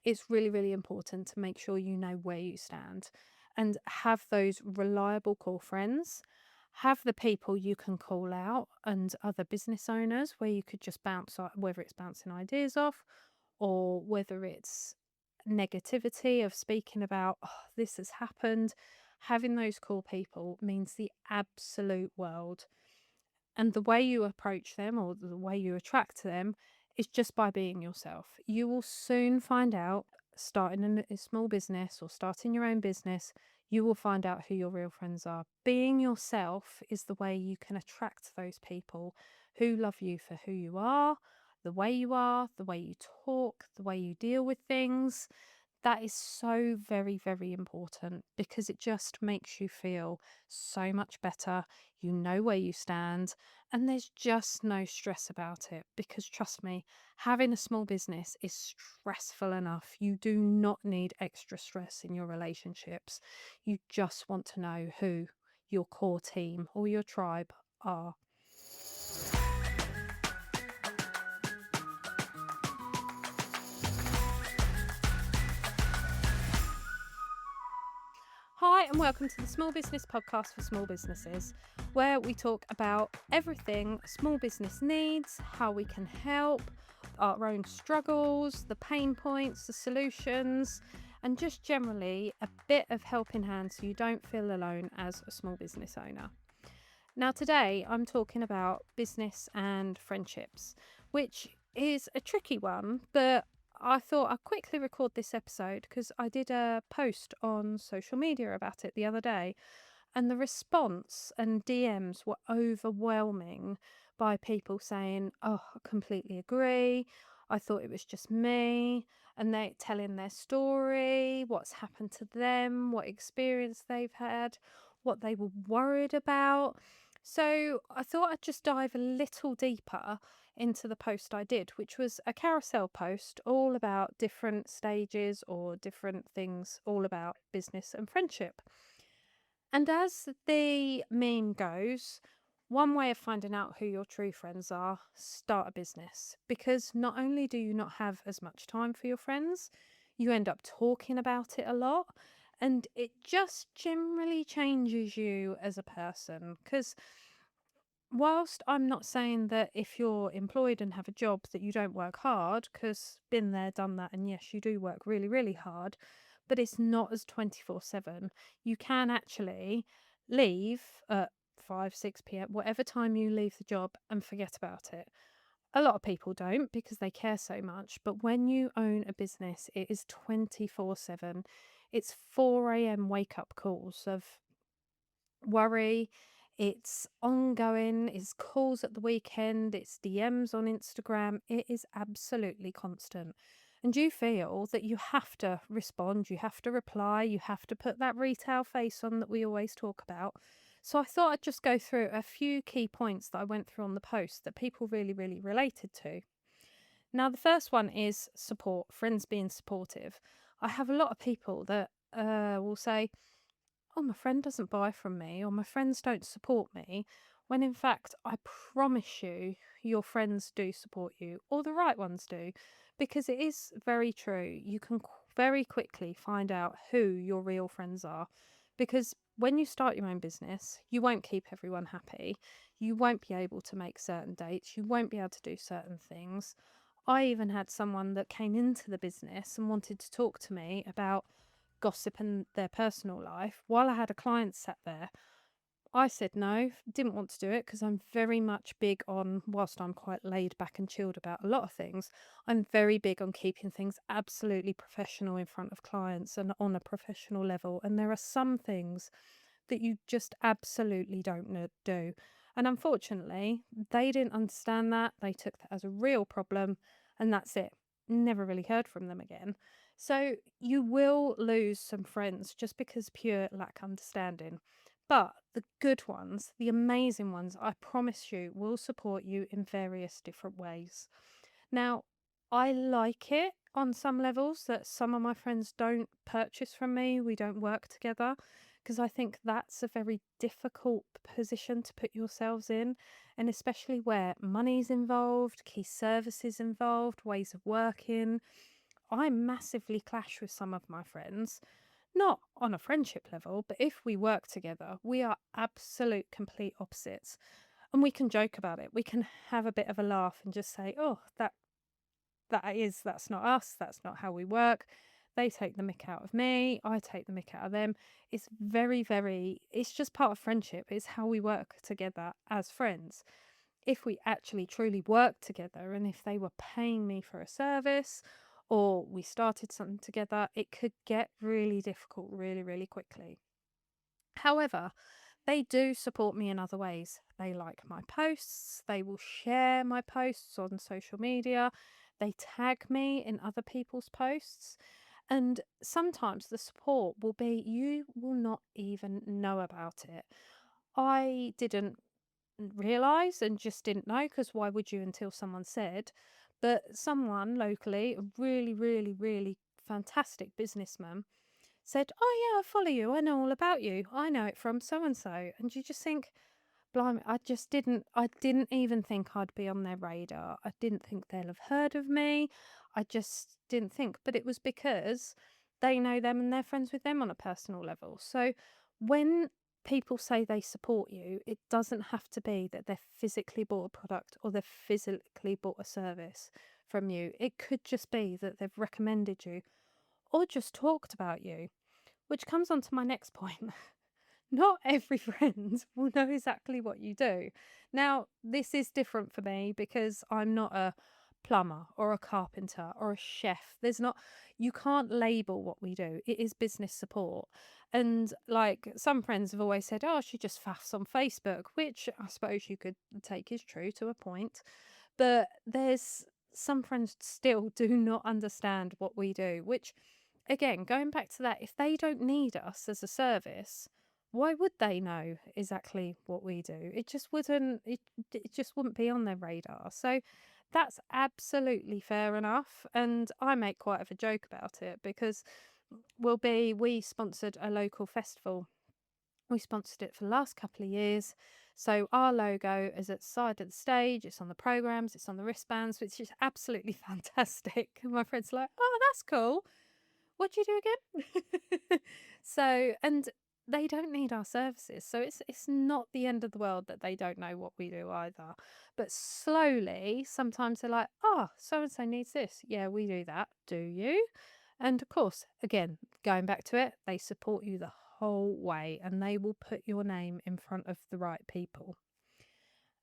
it's really, really important to make sure you know where you stand and have those reliable core friends. Have the people you can call out and other business owners where you could just whether it's bouncing ideas off or whether it's negativity of speaking about, oh, this has happened. Having those core people means the absolute world. And the way you approach them or the way you attract them is just by being yourself. You will soon find out, starting a small business or starting your own business, you will find out who your real friends are. Being yourself is the way you can attract those people who love you for who you are, the way you talk, the way you deal with things. That is so very, very important because it just makes you feel so much better. You know where you stand, and there's just no stress about it. Because trust me, having a small business is stressful enough. You do not need extra stress in your relationships. You just want to know who your core team or your tribe are. Hi, and welcome to the Small Business Podcast for small businesses, where we talk about everything small business needs, how we can help, our own struggles, the pain points, the solutions, and just generally a bit of helping hand so you don't feel alone as a small business owner. Now, today I'm talking about business and friendships, which is a tricky one, but I thought I'd quickly record this episode because I did a post on social media about it the other day, and the response and DMs were overwhelming by people saying, "Oh, I completely agree. I thought it was just me," and they telling their story, what's happened to them, what experience they've had, what they were worried about. So I thought I'd just dive a little deeper into the post I did, which was a carousel post all about different stages or different things all about business and friendship. And as the meme goes, one way of finding out who your true friends are, start a business. Because not only do you not have as much time for your friends, you end up talking about it a lot. And it just generally changes you as a person. Because whilst I'm not saying that if you're employed and have a job that you don't work hard, because been there, done that, and yes, you do work really, really hard, but it's not as 24/7. You can actually leave at 5, 6 p.m., whatever time you leave the job, and forget about it. A lot of people don't because they care so much, but when you own a business, it is 24/7. It's 4 a.m. wake up calls of worry. It's ongoing, it's calls at the weekend, it's DMs on Instagram. It is absolutely constant. And you feel that you have to respond, you have to reply, you have to put that retail face on that we always talk about. So I thought I'd just go through a few key points that I went through on the post that people really, really related to. Now, the first one is support, friends being supportive. I have a lot of people that will say, "Oh, my friend doesn't buy from me," or "my friends don't support me," when in fact, I promise you, your friends do support you, or the right ones do, because it is very true. You can very quickly find out who your real friends are, because when you start your own business, you won't keep everyone happy. You won't be able to make certain dates. You won't be able to do certain things. I even had someone that came into the business and wanted to talk to me about gossip in their personal life while I had a client sat there. I said no, didn't want to do it because I'm very much big on, whilst I'm quite laid back and chilled about a lot of things, I'm very big on keeping things absolutely professional in front of clients and on a professional level. And there are some things that you just absolutely don't do. And unfortunately, they didn't understand that. They took that as a real problem, and that's it. Never really heard from them again. So you will lose some friends just because pure lack understanding. But the good ones, the amazing ones, I promise you, will support you in various different ways. Now, I like it on some levels that some of my friends don't purchase from me. We don't work together because I think that's a very difficult position to put yourselves in. And especially where money's involved, key services involved, ways of working. I massively clash with some of my friends, not on a friendship level, but if we work together, we are absolute complete opposites. And we can joke about it. We can have a bit of a laugh and just say, oh, that's not us. That's not how we work. They take the mick out of me. I take the mick out of them. It's very, very, it's just part of friendship. It's how we work together as friends. If we actually truly worked together and if they were paying me for a service or we started something together, it could get really difficult really, really quickly. However, they do support me in other ways. They like my posts, they will share my posts on social media, they tag me in other people's posts. And sometimes the support will be you will not even know about it. I didn't realize and just didn't know, because why would you until someone said? But someone locally, a really, really, really fantastic businessman, said, "Oh, yeah, I follow you. I know all about you. I know it from so and so." And you just think, blimey, I didn't even think I'd be on their radar. I didn't think they'll have heard of me. I just didn't think. But it was because they know them and they're friends with them on a personal level. So when people say they support you, it doesn't have to be that they've physically bought a product or they've physically bought a service from you. It could just be that they've recommended you or just talked about you, which comes on to my next point. Not every friend will know exactly what you do. Now, this is different for me because I'm not a plumber or a carpenter or a chef. You can't label what we do. It is business support. And like some friends have always said, oh, she just faffs on Facebook, which I suppose you could take is true to a point. But there's some friends still do not understand what we do, which again, going back to that, if they don't need us as a service, why would they know exactly what we do? It just wouldn't be on their radar. So that's absolutely fair enough. And I make quite of a joke about it because we sponsored a local festival. We sponsored it for the last couple of years. So our logo is at the side of the stage, it's on the programs, it's on the wristbands, which is absolutely fantastic. And my friends are like, oh, that's cool. What do you do again? So, and they don't need our services. So it's not the end of the world that they don't know what we do either. But slowly, sometimes they're like, oh, so and so needs this. Yeah, we do that. Do you? And of course, again, going back to it, they support you the whole way and they will put your name in front of the right people.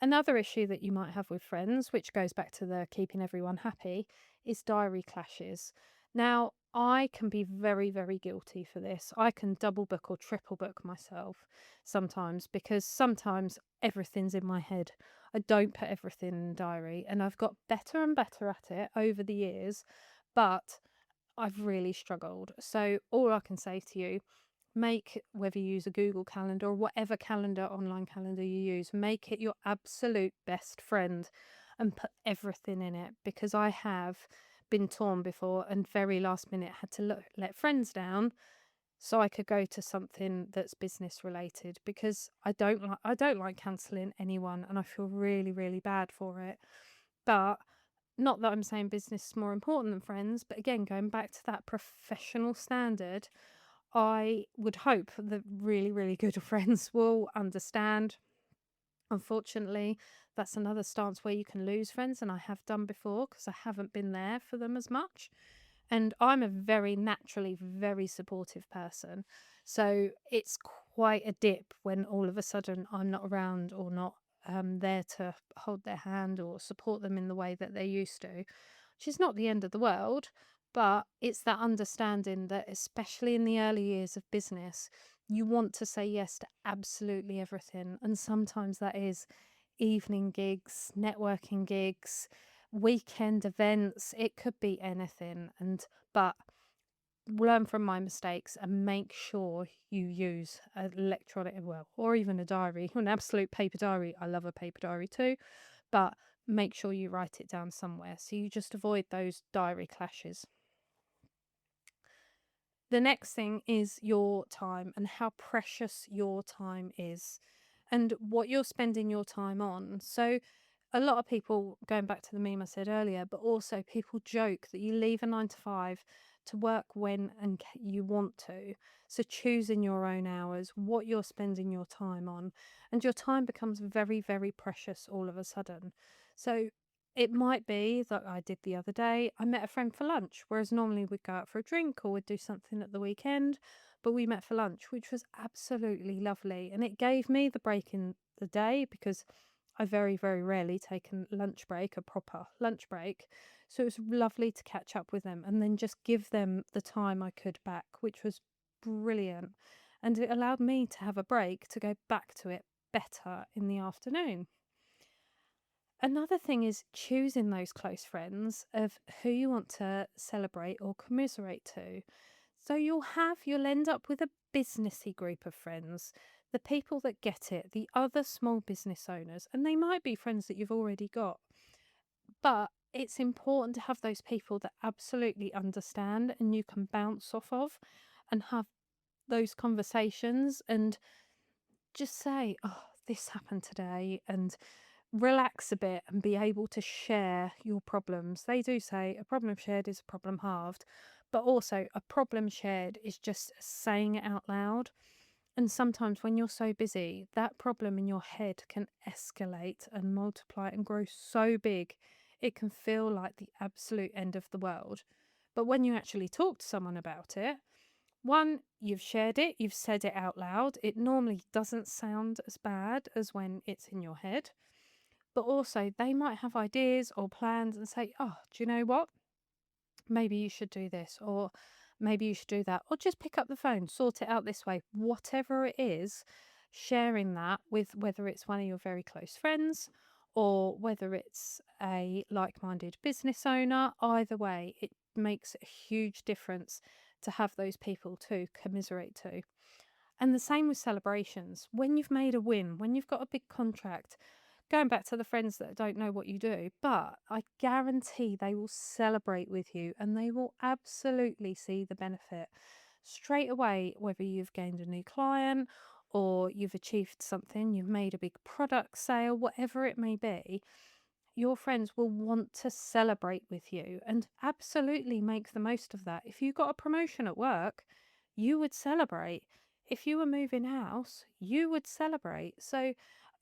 Another issue that you might have with friends, which goes back to the keeping everyone happy, is diary clashes. Now, I can be very, very guilty for this. I can double book or triple book myself sometimes because sometimes everything's in my head. I don't put everything in a diary, and I've got better and better at it over the years, but I've really struggled. So, all I can say to you, make, whether you use a Google Calendar or whatever online calendar you use, make it your absolute best friend and put everything in it, because I have been torn before and very last minute had to let friends down so I could go to something that's business related, because I don't like cancelling anyone and I feel really, really bad for it. But not that I'm saying business is more important than friends, but again, going back to that professional standard, I would hope that really, really good friends will understand. Unfortunately, that's another stance where you can lose friends, and I have done before because I haven't been there for them as much. And I'm a very naturally very supportive person. So it's quite a dip when all of a sudden I'm not around or not there to hold their hand or support them in the way that they used to, which is not the end of the world. But it's that understanding that, especially in the early years of business, you want to say yes to absolutely everything. And sometimes that is evening gigs, networking gigs, weekend events. It could be anything. But learn from my mistakes and make sure you use an electronic, well, or even a diary, an absolute paper diary. I love a paper diary too, but make sure you write it down somewhere so you just avoid those diary clashes. The next thing is your time and how precious your time is and what you're spending your time on. So A lot of people, going back to the meme I said earlier, but also people joke that you leave a 9 to 5 to work when and you want to. So choosing your own hours, what you're spending your time on, and your time becomes very, very precious all of a sudden. So it might be that I did the other day, I met a friend for lunch, whereas normally we'd go out for a drink or we'd do something at the weekend, but we met for lunch, which was absolutely lovely. And it gave me the break in the day because I very, very rarely take a lunch break, a proper lunch break. So it was lovely to catch up with them and then just give them the time I could back, which was brilliant. And it allowed me to have a break to go back to it better in the afternoon. Another thing is choosing those close friends of who you want to celebrate or commiserate to. So you'll end up with a businessy group of friends, the people that get it, the other small business owners, and they might be friends that you've already got. But it's important to have those people that absolutely understand and you can bounce off of and have those conversations and just say, oh, this happened today, and relax a bit and be able to share your problems. They do say a problem shared is a problem halved, but also a problem shared is just saying it out loud. And sometimes when you're so busy, that problem in your head can escalate and multiply and grow so big, it can feel like the absolute end of the world. But when you actually talk to someone about it, one, you've shared it, you've said it out loud. It normally doesn't sound as bad as when it's in your head. But also, they might have ideas or plans and say, oh, do you know what? Maybe you should do this, or maybe you should do that, or just pick up the phone, sort it out this way. Whatever it is, sharing that with whether it's one of your very close friends or whether it's a like minded business owner, either way, it makes a huge difference to have those people to commiserate to. And the same with celebrations. When you've made a win, when you've got a big contract, going back to the friends that don't know what you do, but I guarantee they will celebrate with you and they will absolutely see the benefit straight away, whether you've gained a new client or you've achieved something, you've made a big product sale, whatever it may be. Your friends will want to celebrate with you and absolutely make the most of that. If you got a promotion at work, you would celebrate. If you were moving house, you would celebrate. So,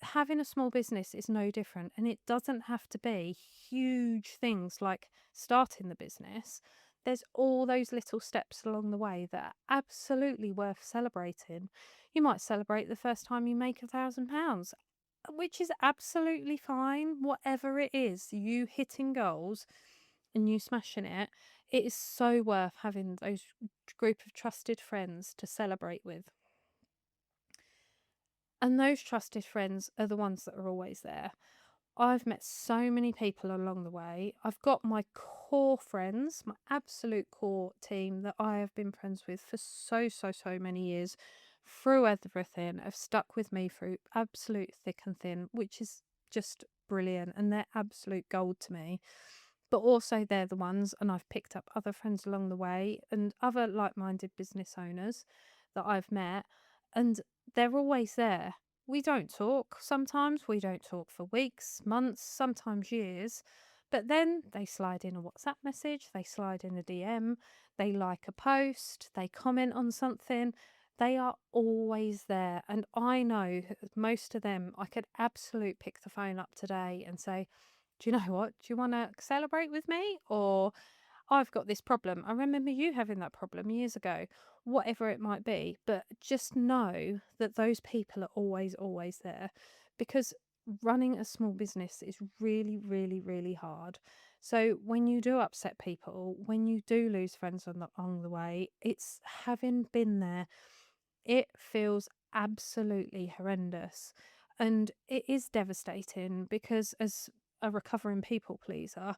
having a small business is no different. And it doesn't have to be huge things like starting the business. There's all those little steps along the way that are absolutely worth celebrating. You might celebrate the first time you make £1,000, which is absolutely fine. Whatever it is, you hitting goals and you smashing it, it is so worth having those group of trusted friends to celebrate with. And those trusted friends are the ones that are always there. I've met so many people along the way. I've got my core friends, my absolute core team that I have been friends with for so, so, so many years through everything, have stuck with me through absolute thick and thin, which is just brilliant. And they're absolute gold to me. But also, they're the ones, and I've picked up other friends along the way and other like minded business owners that I've met, and they're always there. We don't talk. Sometimes we don't talk for weeks, months, sometimes years. But then they slide in a WhatsApp message, they slide in a DM, they like a post, they comment on something. They are always there. And I know that most of them, I could absolutely pick the phone up today and say, do you know what? Do you want to celebrate with me? Or I've got this problem. I remember you having that problem years ago, whatever it might be. But just know that those people are always, always there, because running a small business is really, really, really hard. So when you do upset people, when you do lose friends along the way, it's having been there, it feels absolutely horrendous. And it is devastating because, as a recovering people pleaser,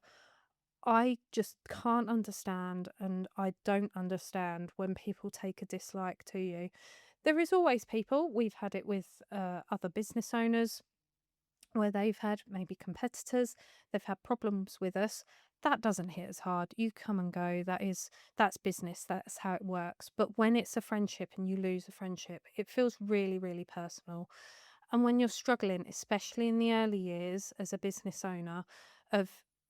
I just can't understand, and I don't understand when people take a dislike to you. There is always people, we've had it with other business owners where they've had maybe competitors, they've had problems with us. That doesn't hit as hard. You come and go. That's business. That's how it works. But when it's a friendship and you lose a friendship, it feels really, really personal. And when you're struggling, especially in the early years as a business owner, of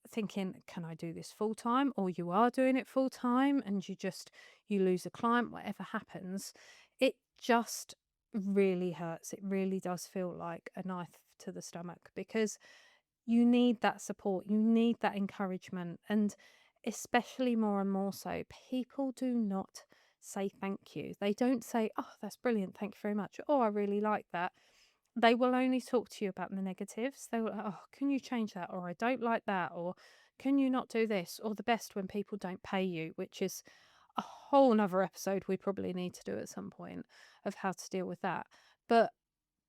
thinking, can I do this full time? Or you are doing it full time and you lose a client, whatever happens, it just really hurts. It really does feel like a knife to the stomach because you need that support, you need that encouragement. And especially more and more so, people do not say thank you. They don't say, oh, that's brilliant, thank you very much. Oh, I really like that. They will only talk to you about the negatives. They will, oh, can you change that? Or I don't like that. Or can you not do this? Or the best when people don't pay you, which is a whole nother episode we probably need to do at some point of how to deal with that. But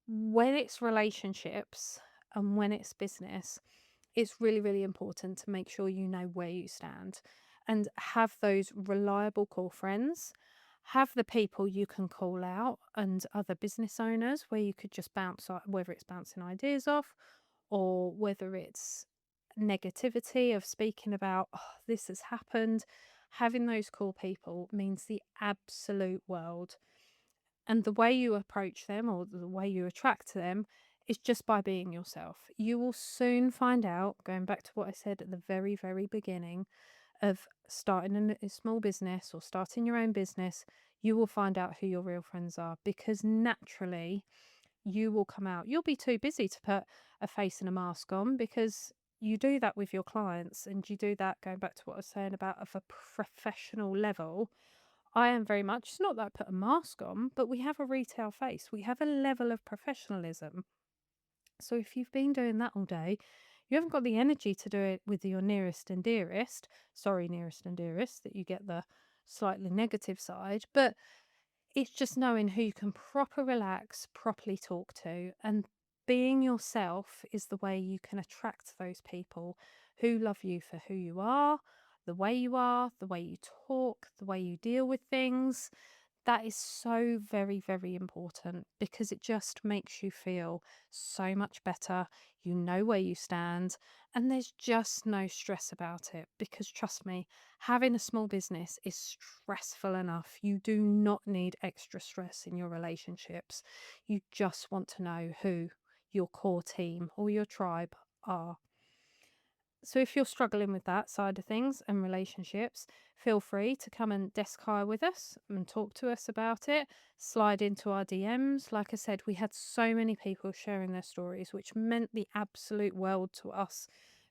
when it's relationships and when it's business, it's really, really important to make sure you know where you stand and have those reliable core friends. Have the people you can call out and other business owners where you could just whether it's bouncing ideas off or whether it's negativity of speaking about, oh, this has happened. Having those core people means the absolute world. And the way you approach them or the way you attract them is just by being yourself. You will soon find out, going back to what I said at the very, very beginning of starting a small business or starting your own business, you will find out who your real friends are because naturally you will come out. You'll be too busy to put a face and a mask on because you do that with your clients and you do that going back to what I was saying about of a professional level. I am very much, it's not that I put a mask on, but we have a retail face. We have a level of professionalism. So if you've been doing that all day, you haven't got the energy to do it with your nearest and dearest. Sorry, nearest and dearest, that you get the slightly negative side. But it's just knowing who you can proper relax, properly talk to, and being yourself is the way you can attract those people who love you for who you are, the way you talk, the way you deal with things. That is so very, very important because it just makes you feel so much better. You know where you stand, and there's just no stress about it. Because trust me, having a small business is stressful enough. You do not need extra stress in your relationships. You just want to know who your core team or your tribe are. So if you're struggling with that side of things and relationships, feel free to come and desk hire with us and talk to us about it. Slide into our DMs. Like I said, we had so many people sharing their stories, which meant the absolute world to us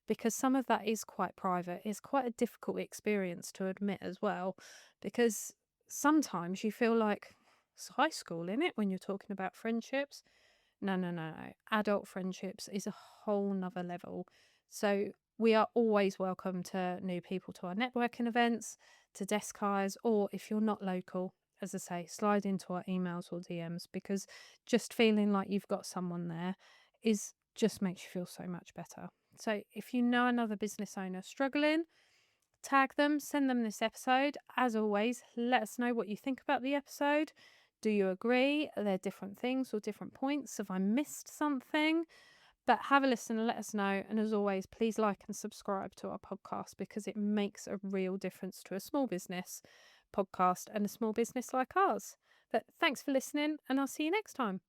because some of that is quite private. It's quite a difficult experience to admit as well, because sometimes you feel like it's high school, innit, when you're talking about friendships. No, no, no, no. Adult friendships is a whole nother level. So we are always welcome to new people to our networking events, to desk hires, or if you're not local, as I say, slide into our emails or DMs because just feeling like you've got someone there is just makes you feel so much better. So if you know another business owner struggling, tag them, send them this episode. As always, let us know what you think about the episode. Do you agree? Are there different things or different points? Have I missed something? But have a listen and let us know. And as always, please like and subscribe to our podcast because it makes a real difference to a small business podcast and a small business like ours. But thanks for listening, and I'll see you next time.